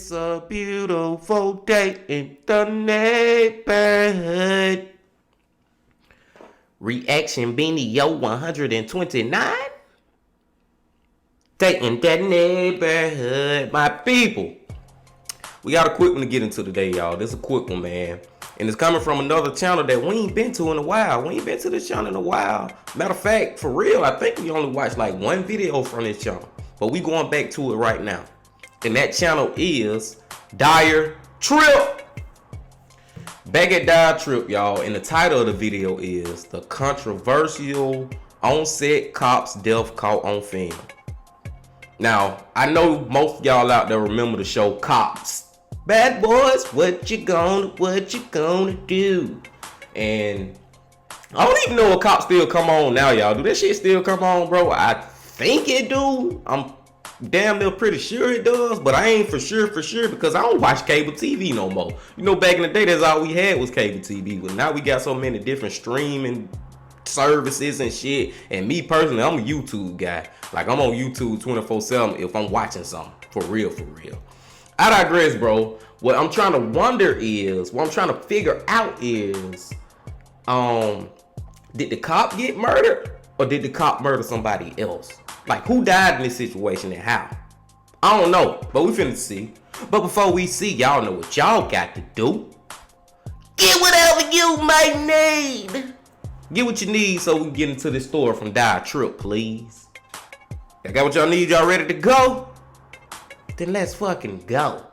It's a beautiful day in the neighborhood. Reaction Beanie Yo 129. Day in the neighborhood, my people. We got a quick one to get into today, y'all. This is a quick one, man. And it's coming from another channel that we ain't been to in a while. We ain't been to this channel in a while. Matter of fact, for real, I think we only watched like one video from this channel. But we going back to it right now. And that channel is Dire Trip. Back at Dire Trip, y'all, and the title of the video is The Controversial On-Set Cops Death Caught on Film. Now, I know most of y'all out there remember the show Cops. Bad boys, what you gonna do? And I don't even know if Cops still come on now, y'all. Do that shit still come on, bro? I think it do. I'm damn near pretty sure it does, but I ain't for sure because I don't watch cable TV no more. You know, back in the day, that's all we had was cable TV, but now we got so many different streaming services and shit. And me personally, I'm a YouTube guy. Like, I'm on YouTube 24/7 if I'm watching something for real. I digress, bro. What I'm trying to figure out is, did the cop get murdered or did the cop murder somebody else? Like, who died in this situation and how? I don't know, but we finna see. But before we see, y'all know what y'all got to do. Get whatever you might need. Get what you need so we can get into this story from Dire Trip, please. I got what y'all need. Y'all ready to go? Then let's fucking go.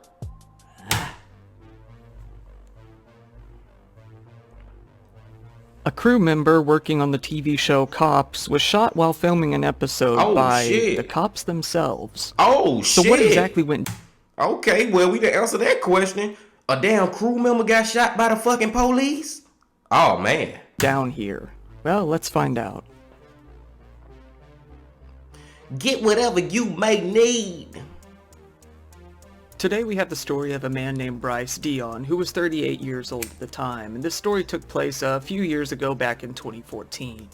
A crew member working on the TV show Cops was shot while filming an episode by the cops themselves. Oh, shit. So what exactly went... Okay, well, we didn't answer that question. A damn crew member got shot by the fucking police? Oh, man. Down here. Well, let's find out. Get whatever you may need. Today we have the story of a man named Bryce Dion, who was 38 years old at the time, and this story took place a few years ago back in 2014.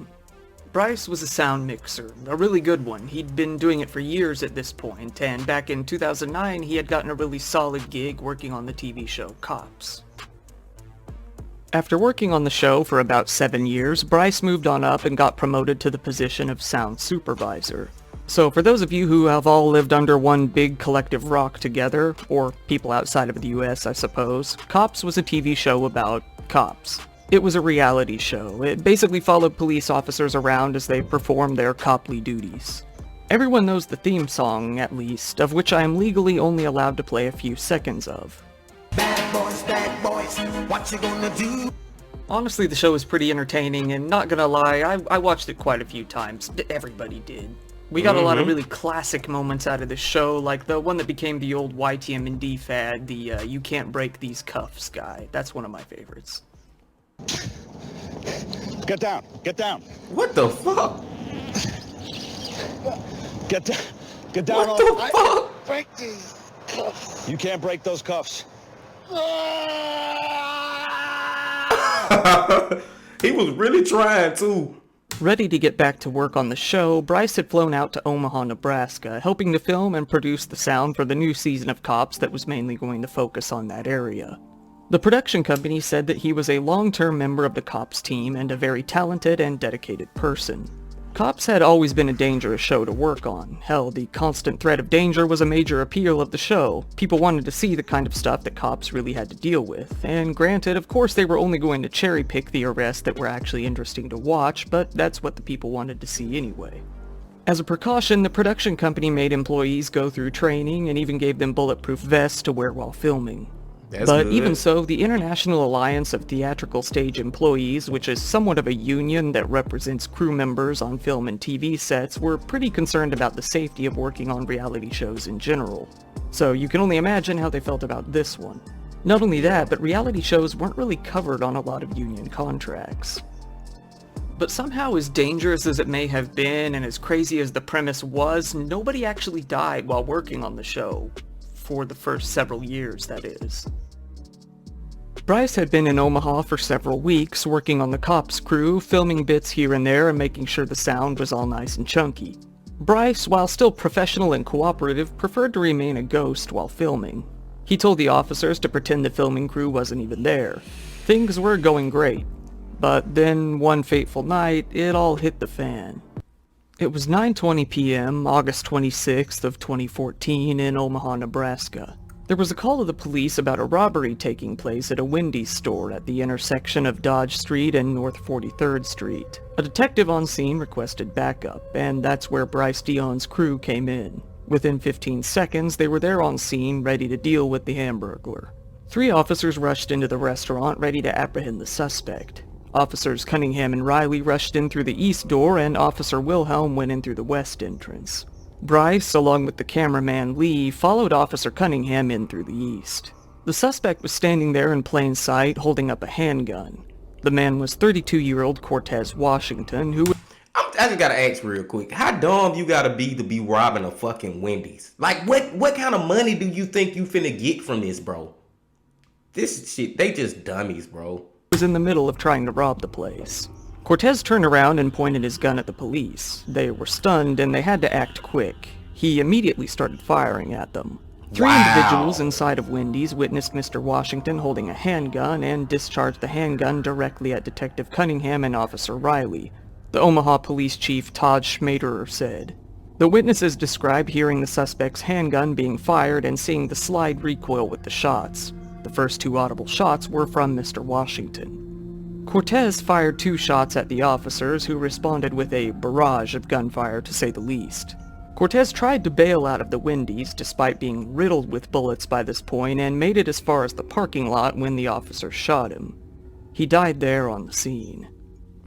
Bryce was a sound mixer, a really good one. He'd been doing it for years at this point, and back in 2009 he had gotten a really solid gig working on the TV show Cops. After working on the show for about 7 years, Bryce moved on up and got promoted to the position of sound supervisor. So for those of you who have all lived under one big collective rock together, or people outside of the US I suppose, Cops was a TV show about cops. It was a reality show. It basically followed police officers around as they performed their coply duties. Everyone knows the theme song, at least, of which I am legally only allowed to play a few seconds of. Bad boys, what you gonna do? Honestly, the show is pretty entertaining, and not gonna lie, I watched it quite a few times. Everybody did. We got a lot of really classic moments out of this show, like the one that became the old YTM&D fad, the you can't break these cuffs guy. That's one of my favorites. Get down! Get down! What the fuck? Get down! Get down! What the fuck? Break these cuffs. You can't break those cuffs. He was really trying to. Ready to get back to work on the show, Bryce had flown out to Omaha, Nebraska, helping to film and produce the sound for the new season of Cops that was mainly going to focus on that area. The production company said that he was a long-term member of the Cops team and a very talented and dedicated person. Cops had always been a dangerous show to work on. Hell, the constant threat of danger was a major appeal of the show. People wanted to see the kind of stuff that cops really had to deal with. And granted, of course they were only going to cherry-pick the arrests that were actually interesting to watch, but that's what the people wanted to see anyway. As a precaution, the production company made employees go through training and even gave them bulletproof vests to wear while filming. But good. Even so, the International Alliance of Theatrical Stage Employees, which is somewhat of a union that represents crew members on film and TV sets, were pretty concerned about the safety of working on reality shows in general. So you can only imagine how they felt about this one. Not only that, but reality shows weren't really covered on a lot of union contracts. But somehow, as dangerous as it may have been and as crazy as the premise was, nobody actually died while working on the show. For the first several years, that is. Bryce had been in Omaha for several weeks, working on the cops crew, filming bits here and there and making sure the sound was all nice and chunky. Bryce, while still professional and cooperative, preferred to remain a ghost while filming. He told the officers to pretend the filming crew wasn't even there. Things were going great. But then, one fateful night, it all hit the fan. It was 9:20 p.m., August 26th of 2014 in Omaha, Nebraska. There was a call to the police about a robbery taking place at a Wendy's store at the intersection of Dodge Street and North 43rd Street. A detective on scene requested backup, and that's where Bryce Dion's crew came in. Within 15 seconds, they were there on scene, ready to deal with the Hamburglar. 3 officers rushed into the restaurant, ready to apprehend the suspect. Officers Cunningham and Riley rushed in through the east door, and Officer Wilhelm went in through the west entrance. Bryce, along with the cameraman Lee, followed Officer Cunningham in through the east. The suspect was standing there in plain sight, holding up a handgun. The man was 32-year-old Cortez Washington, who... I just gotta ask real quick, how dumb you gotta be robbing a fucking Wendy's? Like, what kind of money do you think you finna get from this, bro? This shit, they just dummies, bro. Was in the middle of trying to rob the place. Cortez turned around and pointed his gun at the police. They were stunned and they had to act quick. He immediately started firing at them. 3 individuals inside of Wendy's witnessed Mr. Washington holding a handgun and discharged the handgun directly at Detective Cunningham and Officer Riley. The Omaha Police Chief Todd Schmaderer said. The witnesses described hearing the suspect's handgun being fired and seeing the slide recoil with the shots. The first 2 audible shots were from Mr. Washington. Cortez fired 2 shots at the officers, who responded with a barrage of gunfire, to say the least. Cortez tried to bail out of the Wendy's, despite being riddled with bullets by this point, and made it as far as the parking lot when the officers shot him. He died there on the scene.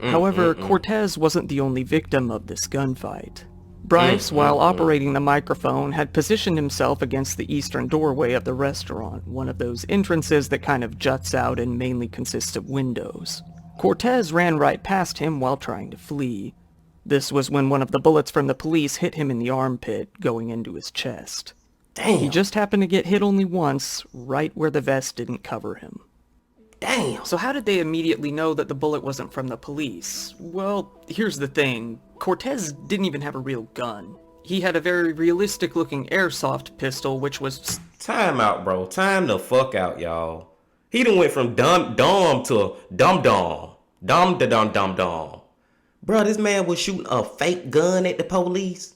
However, Cortez wasn't the only victim of this gunfight. Bryce, while operating the microphone, had positioned himself against the eastern doorway of the restaurant, one of those entrances that kind of juts out and mainly consists of windows. Cortez ran right past him while trying to flee. This was when one of the bullets from the police hit him in the armpit, going into his chest. Damn. He just happened to get hit only once, right where the vest didn't cover him. Damn. So how did they immediately know that the bullet wasn't from the police? Well, here's the thing. Cortez didn't even have a real gun. He had a very realistic-looking airsoft pistol, which was... Time out, bro. Time the fuck out, y'all. He done went from dumb to dum-dum. Dum-da-dum-dum-dum. Bro, this man was shooting a fake gun at the police.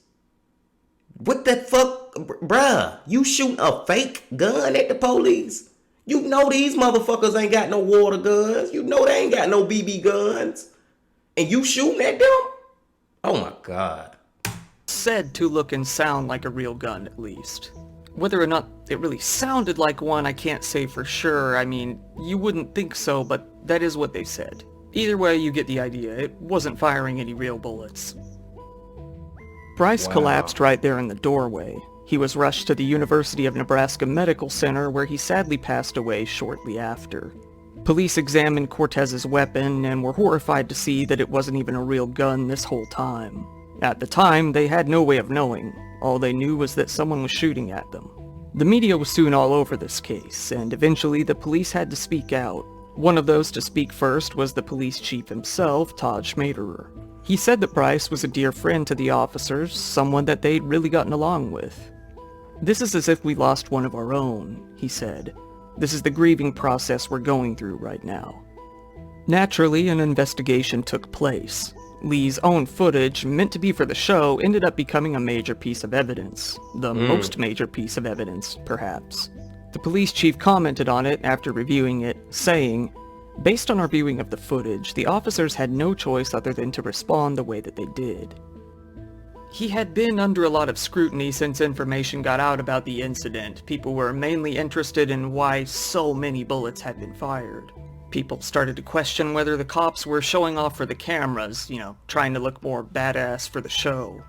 What the fuck? Bruh, you shooting a fake gun at the police? You know these motherfuckers ain't got no water guns. You know they ain't got no BB guns. And you shooting at them? Oh my God. Said to look and sound like a real gun, at least. Whether or not it really sounded like one, I can't say for sure. I mean, you wouldn't think so, but that is what they said. Either way, you get the idea. It wasn't firing any real bullets. Bryce collapsed right there in the doorway. He was rushed to the University of Nebraska Medical Center, where he sadly passed away shortly after. Police examined Cortez's weapon and were horrified to see that it wasn't even a real gun this whole time. At the time, they had no way of knowing. All they knew was that someone was shooting at them. The media was soon all over this case, and eventually the police had to speak out. One of those to speak first was the police chief himself, Todd Schmaderer. He said that Bryce was a dear friend to the officers, someone that they'd really gotten along with. "This is as if we lost one of our own," he said. "This is the grieving process we're going through right now." Naturally, an investigation took place. Lee's own footage, meant to be for the show, ended up becoming a major piece of evidence. The most major piece of evidence, perhaps. The police chief commented on it after reviewing it, saying, "Based on our viewing of the footage, the officers had no choice other than to respond the way that they did." He had been under a lot of scrutiny since information got out about the incident. People were mainly interested in why so many bullets had been fired. People started to question whether the cops were showing off for the cameras, trying to look more badass for the show.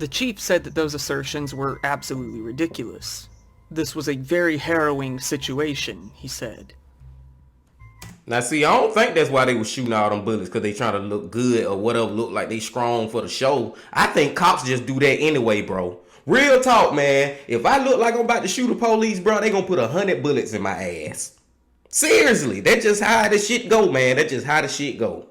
The chief said that those assertions were absolutely ridiculous. This was a very harrowing situation, he said. Now, see, I don't think that's why they were shooting all them bullets, because they trying to look good or whatever, look like they strong for the show. I think cops just do that anyway, bro. Real talk, man. If I look like I'm about to shoot the police, bro, they gonna put 100 bullets in my ass. Seriously, that's just how the shit go, man. That's just how the shit go.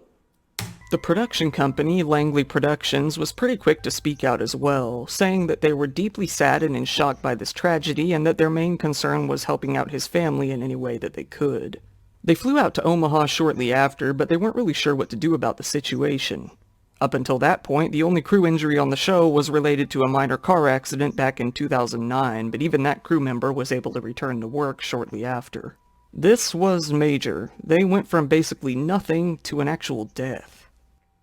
The production company, Langley Productions, was pretty quick to speak out as well, saying that they were deeply saddened and shocked by this tragedy and that their main concern was helping out his family in any way that they could. They flew out to Omaha shortly after, but they weren't really sure what to do about the situation. Up until that point, the only crew injury on the show was related to a minor car accident back in 2009, but even that crew member was able to return to work shortly after. This was major. They went from basically nothing to an actual death.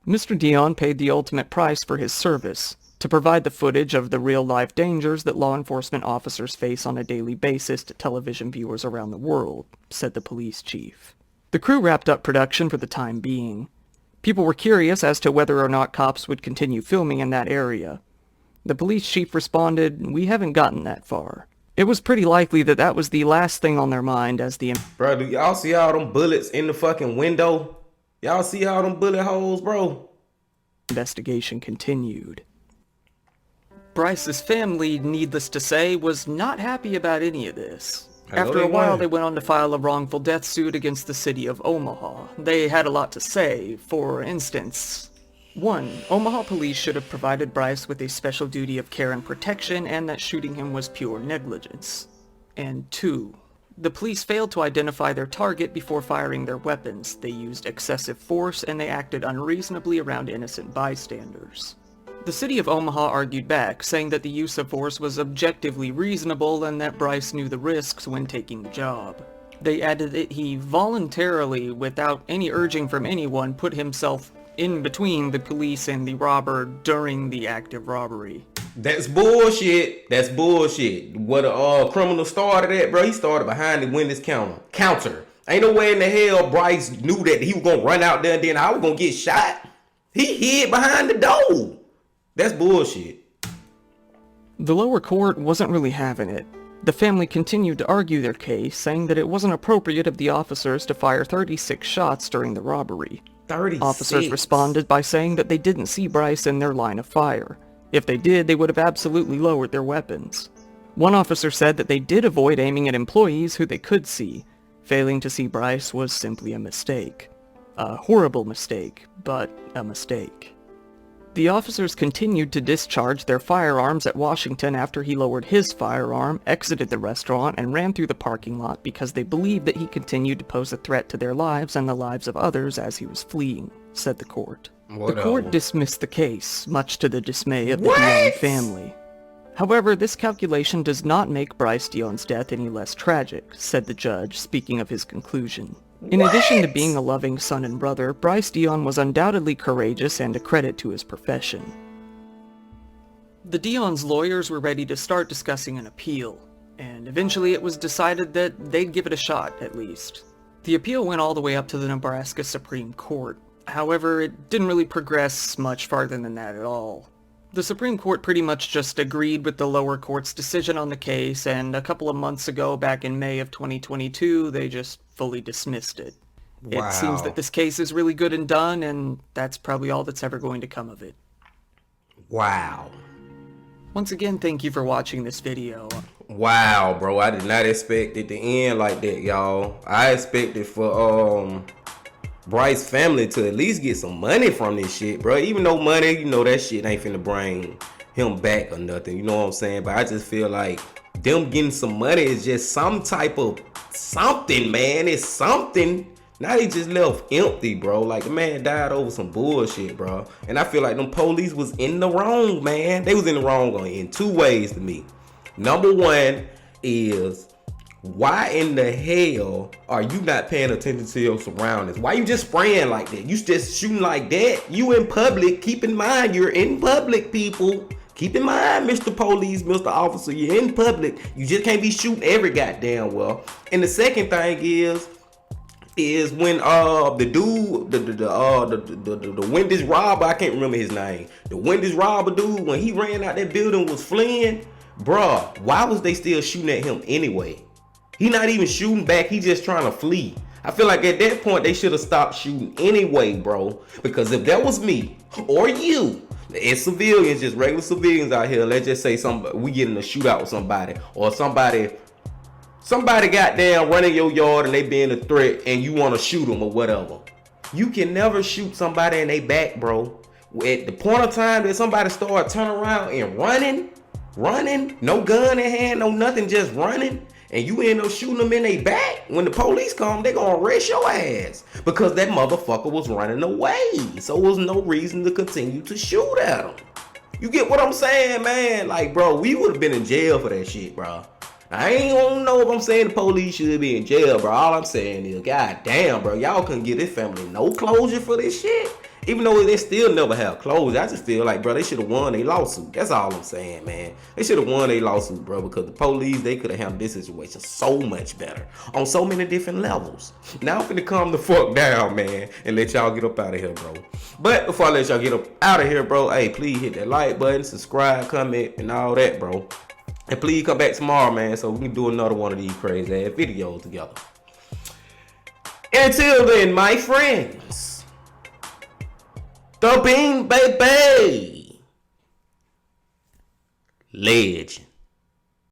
Mr. Dion paid the ultimate price for his service, to provide the footage of the real-life dangers that law enforcement officers face on a daily basis to television viewers around the world, said the police chief. The crew wrapped up production for the time being. People were curious as to whether or not cops would continue filming in that area. The police chief responded, "We haven't gotten that far." It was pretty likely that that was the last thing on their mind as the... Bro, do y'all see all them bullets in the fucking window? Y'all see all them bullet holes, bro? Investigation continued. Bryce's family, needless to say, was not happy about any of this. After a while, they went on to file a wrongful death suit against the city of Omaha. They had a lot to say. For instance, 1. Omaha police should have provided Bryce with a special duty of care and protection, and that shooting him was pure negligence. And 2. The police failed to identify their target before firing their weapons. They used excessive force, and they acted unreasonably around innocent bystanders. The city of Omaha argued back, saying that the use of force was objectively reasonable and that Bryce knew the risks when taking the job. They added that he voluntarily, without any urging from anyone, put himself in between the police and the robber during the act of robbery. That's bullshit. That's bullshit. What a criminal started at, bro. He started behind the windows counter. Ain't no way in the hell Bryce knew that he was gonna run out there and then I was gonna get shot. He hid behind the door. That's bullshit. The lower court wasn't really having it. The family continued to argue their case, saying that it wasn't appropriate of the officers to fire 36 shots during the robbery. 36? Officers responded by saying that they didn't see Bryce in their line of fire. If they did, they would have absolutely lowered their weapons. One officer said that they did avoid aiming at employees who they could see. Failing to see Bryce was simply a mistake. A horrible mistake, but a mistake. The officers continued to discharge their firearms at Washington after he lowered his firearm, exited the restaurant, and ran through the parking lot because they believed that he continued to pose a threat to their lives and the lives of others as he was fleeing, said the court. The court dismissed the case, much to the dismay of the Dion family. However, this calculation does not make Bryce Dion's death any less tragic, said the judge, speaking of his conclusion. In addition to being a loving son and brother, Bryce Dion was undoubtedly courageous and a credit to his profession. The Dion's lawyers were ready to start discussing an appeal, and eventually it was decided that they'd give it a shot, at least. The appeal went all the way up to the Nebraska Supreme Court. However, it didn't really progress much farther than that at all. The Supreme Court pretty much just agreed with the lower court's decision on the case, and a couple of months ago, back in May of 2022, they just fully dismissed it. Wow. It seems that this case is really good and done, and that's probably all that's ever going to come of it. Wow. Once again, thank you for watching this video. Wow, bro, I did not expect it to end like that, y'all. I expected for Bryce's family to at least get some money from this shit, bro. Even though money, you know, that shit ain't finna bring him back or nothing, you know what I'm saying? But I just feel like them getting some money is just some type of something, man. It's something. Now they just left empty, bro. Like, the man died over some bullshit, bro. And I feel like them police was in the wrong, man. They was in the wrong in two ways to me. Number one is, why in the hell are you not paying attention to your surroundings? Why you just spraying like that? You just shooting like that? You in public. Keep in mind, you're in public, people. Keep in mind, Mr. Police, Mr. Officer, you're in public. You just can't be shooting every goddamn well. And the second thing is when the dude, the Wendy's robber, I can't remember his name. The Wendy's robber dude, when he ran out that building, was fleeing. Bruh, why was they still shooting at him anyway? He not even shooting back. He just trying to flee. I feel like at that point they should have stopped shooting anyway, bro. Because if that was me or you, it's civilians, just regular civilians out here. Let's just say we get in a shootout with somebody, or somebody goddamn running your yard and they being a threat, and you want to shoot them or whatever. You can never shoot somebody in their back, bro. At the point of time that somebody start turning around and running, no gun in hand, no nothing, just running, and you end up shooting them in their back, when the police come, they gonna arrest your ass because that motherfucker was running away. So there was no reason to continue to shoot at him. You get what I'm saying, man? Like, bro, we would have been in jail for that shit, bro. I ain't gonna know if I'm saying the police should be in jail, bro. All I'm saying is, god damn, bro, y'all couldn't give this family no closure for this shit. Even though they still never have closure, I just feel like, bro, they should have won a lawsuit. That's all I'm saying, man. They should have won a lawsuit, bro, because the police, they could have handled this situation so much better on so many different levels. Now I'm finna calm the fuck down, man, and let y'all get up out of here, bro. But before I let y'all get up out of here, bro, hey, please hit that like button, subscribe, comment, and all that, bro. And please come back tomorrow, man, so we can do another one of these crazy ass videos together. Until then, my friends, the Bean Baby Legend.